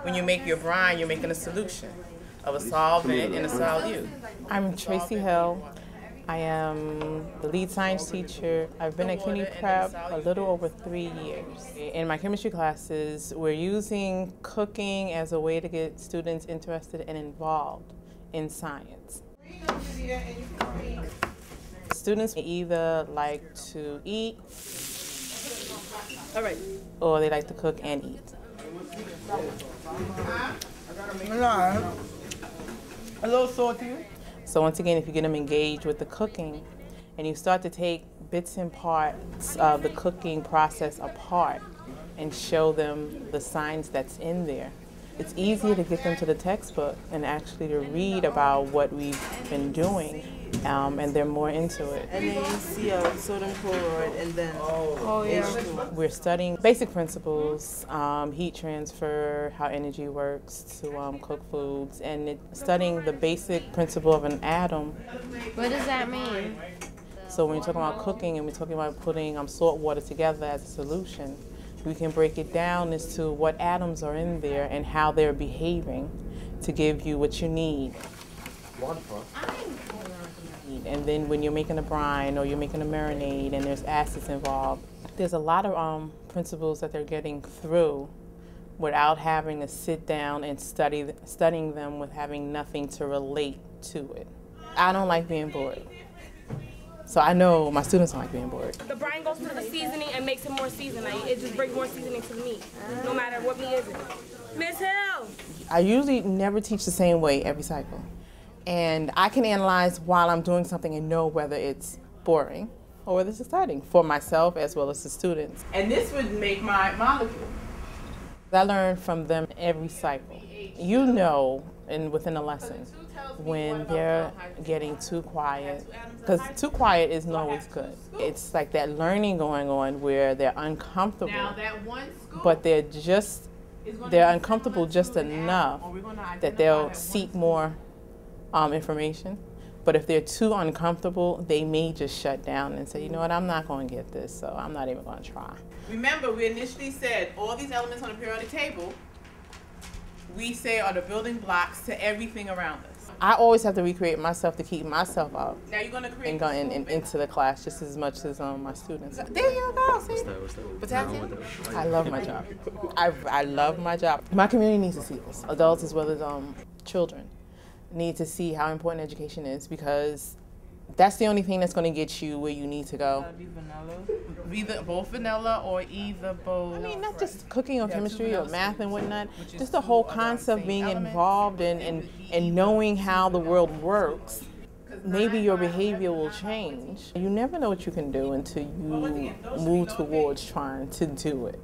when you make your brine, you're making a solution of a solvent and a solute. I'm Tracy Hill. I am the lead science teacher. I've been at CUNY Prep a little over 3 years. In my chemistry classes, we're using cooking as a way to get students interested and involved in science. Students either like to eat, or they like to cook and eat. A little salty. So once again, if you get them engaged with the cooking and you start to take bits and parts of the cooking process apart and show them the science that's in there, it's easier to get them to the textbook and actually to read about what we've been doing, and they're more into it. And then you see sodium chloride and then H2O. We're studying basic principles, heat transfer, how energy works to cook foods, and studying the basic principle of an atom. What does that mean? So when you're talking about cooking and we're talking about putting salt water together as a solution, we can break it down as to what atoms are in there and how they're behaving to give you what you need. And then when you're making a brine or you're making a marinade and there's acids involved, there's a lot of principles that they're getting through without having to sit down and studying them with having nothing to relate to it. I don't like being bored. So I know my students don't like being bored. The brine goes through the seasoning and makes it more seasoned. Like, it just brings more seasoning to the meat, no matter what meat is it. Miss Hill! I usually never teach the same way every cycle. And I can analyze while I'm doing something and know whether it's boring or whether it's exciting for myself as well as the students. And this would make my molecule. I learn from them every cycle. You know, within a lesson, when they're getting too quiet, because too quiet isn't always good. It's like that learning going on where they're uncomfortable, but they're uncomfortable just enough that they'll seek more information. But if they're too uncomfortable, they may just shut down and say, you know what, I'm not going to get this, so I'm not even going to try. Remember, we initially said all these elements on the periodic table, we say are the building blocks to everything around us. I always have to recreate myself to keep myself out. Now you're going to create and go into the class just as much as my students. There you go. See? What's that? Potassium? I love my job. I love my job. My community needs to see this. Adults as well as children need to see how important education is, because that's the only thing that's going to get you where you need to go. Either both vanilla or either both. I mean, not just cooking or chemistry or math and whatnot, just the whole concept of being involved and knowing how the world works. Maybe your behavior will change. You never know what you can do until you move towards trying to do it.